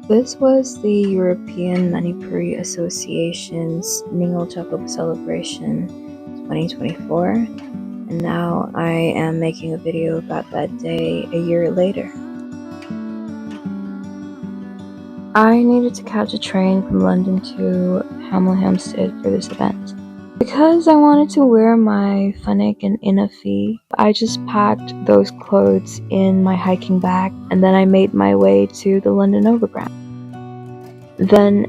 This was the European Manipuri Association's NINGOL CHAKOUBA celebration 2024, and now I am making a video about that day a year later. I needed to catch a train from London to Hemel Hempstead for this event. Because I wanted to wear my funnick and inafi, I just packed those clothes in my hiking bag, and then I made my way to the London Overground. Then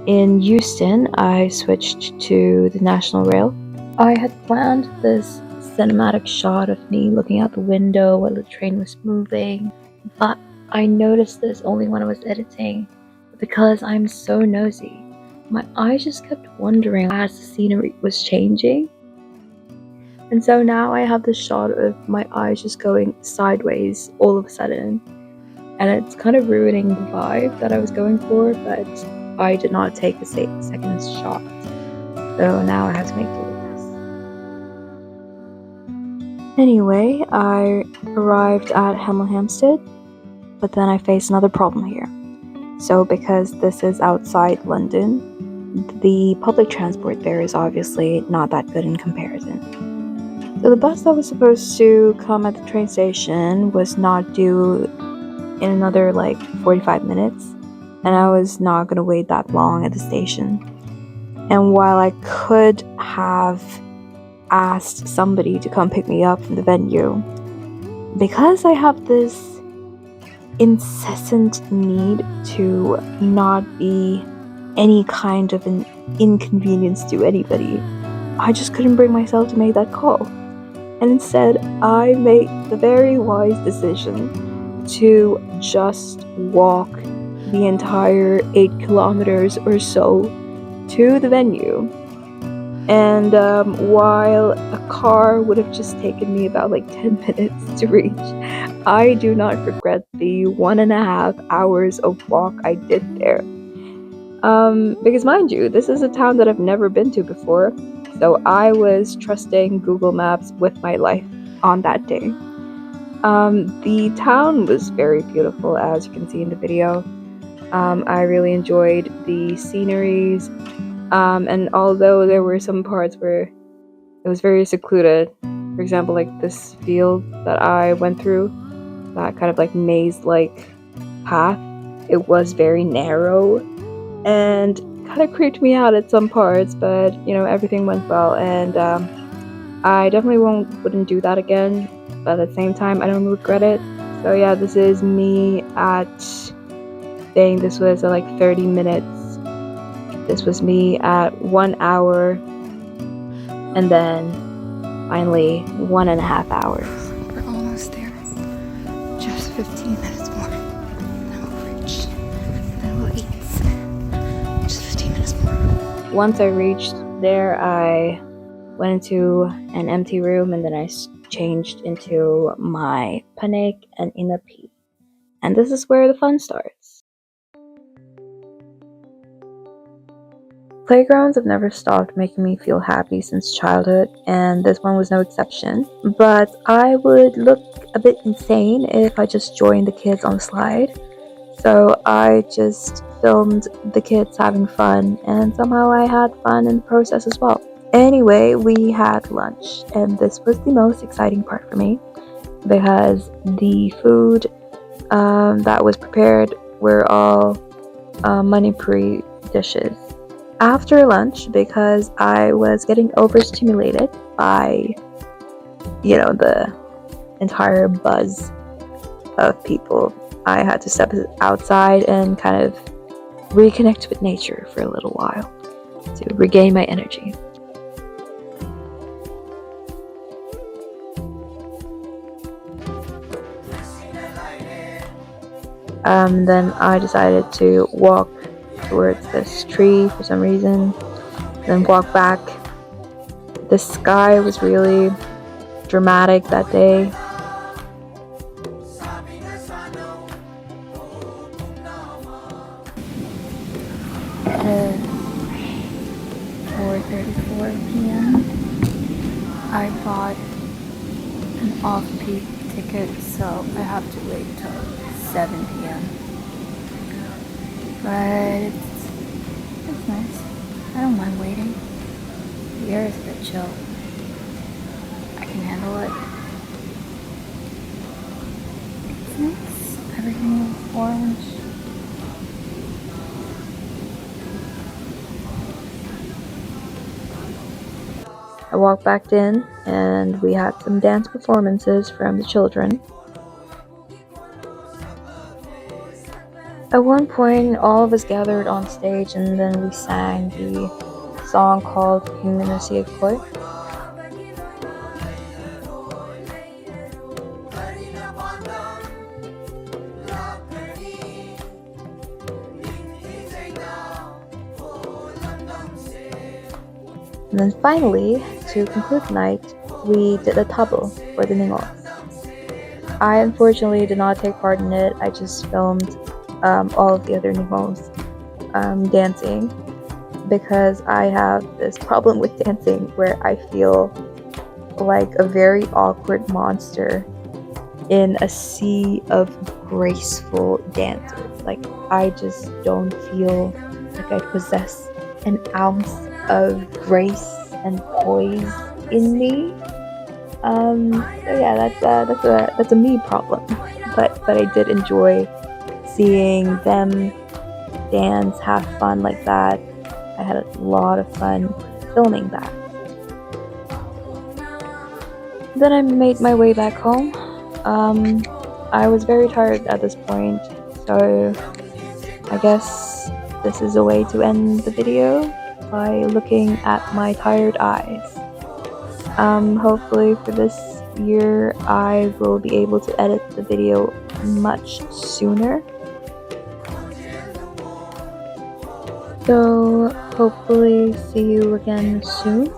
in Euston, I switched to the National Rail. I had planned this cinematic shot of me looking out the window while the train was moving, but I noticed this only when I was editing. Because I'm so nosy, my eyes just kept wandering as the scenery was changing. And so now I have this shot of my eyes just going sideways all of a sudden. And it's kind of ruining the vibe that I was going for, but I did not take a second shot. So now I have to make do with this. Anyway, I arrived at Hemel Hempstead, but then I faced another problem here. So because this is outside London, the public transport there is obviously not that good in comparison. So the bus that was supposed to come at the train station was not due in another 45 minutes, and I was not going to wait that long at the station. And while I could have asked somebody to come pick me up from the venue, because I have this incessant need to not be any kind of an inconvenience to anybody, I just couldn't bring myself to make that call. And instead, I made the very wise decision to just walk the entire 8 kilometers or so to the venue. And while a car would have just taken me about 10 minutes to reach, I do not regret the 1.5 hours of walk I did there. Because mind you, this is a town that I've never been to before, so I was trusting Google Maps with my life on that day. The town was very beautiful, as you can see in the video. I really enjoyed the sceneries, and although there were some parts where it was very secluded, for example, this field that I went through, that kind of maze-like path, it was very narrow and kind of creeped me out at some parts, but everything went well, and I definitely wouldn't do that again, but at the same time I don't regret it. So yeah, this is me at saying this was at 30 minutes. This was me at 1 hour, and then finally 1.5 hours. We're almost there. Just 15 minutes more. Then we'll reach. Then we'll eat. Just 15 minutes more. Once I reached there, I went into an empty room, and then I changed into my panik and inapi. And this is where the fun starts. Playgrounds have never stopped making me feel happy since childhood, and this one was no exception. But I would look a bit insane if I just joined the kids on the slide. So I just filmed the kids having fun, and somehow I had fun in the process as well. Anyway, we had lunch, and this was the most exciting part for me because the food that was prepared were all Manipuri dishes. After lunch, because I was getting overstimulated by, the entire buzz of people, I had to step outside and kind of reconnect with nature for a little while to regain my energy. Then I decided to walk towards this tree for some reason, then walk back. The sky was really dramatic that day. At 4:34 p.m. I bought an off-peak ticket, so I have to wait till 7 p.m. It's nice. I don't mind waiting. The air is a bit chill. I can handle it. It's nice. Everything is orange. I walked back in and we had some dance performances from the children. At one point, all of us gathered on stage and then we sang the song called Manipuri Association. And then finally, to conclude the night, we did a tableau for the Ningol. I unfortunately did not take part in it. I just filmed all of the other Ningols dancing because I have this problem with dancing where I feel like a very awkward monster in a sea of graceful dancers. Like, I just don't feel like I possess an ounce of grace and poise in me. So yeah, that's a me problem. But I did enjoy seeing them dance, have fun like that. I had a lot of fun filming that. Then I made my way back home. I was very tired at this point, so I guess this is a way to end the video by looking at my tired eyes. Hopefully for this year I will be able to edit the video much sooner. So hopefully see you again soon.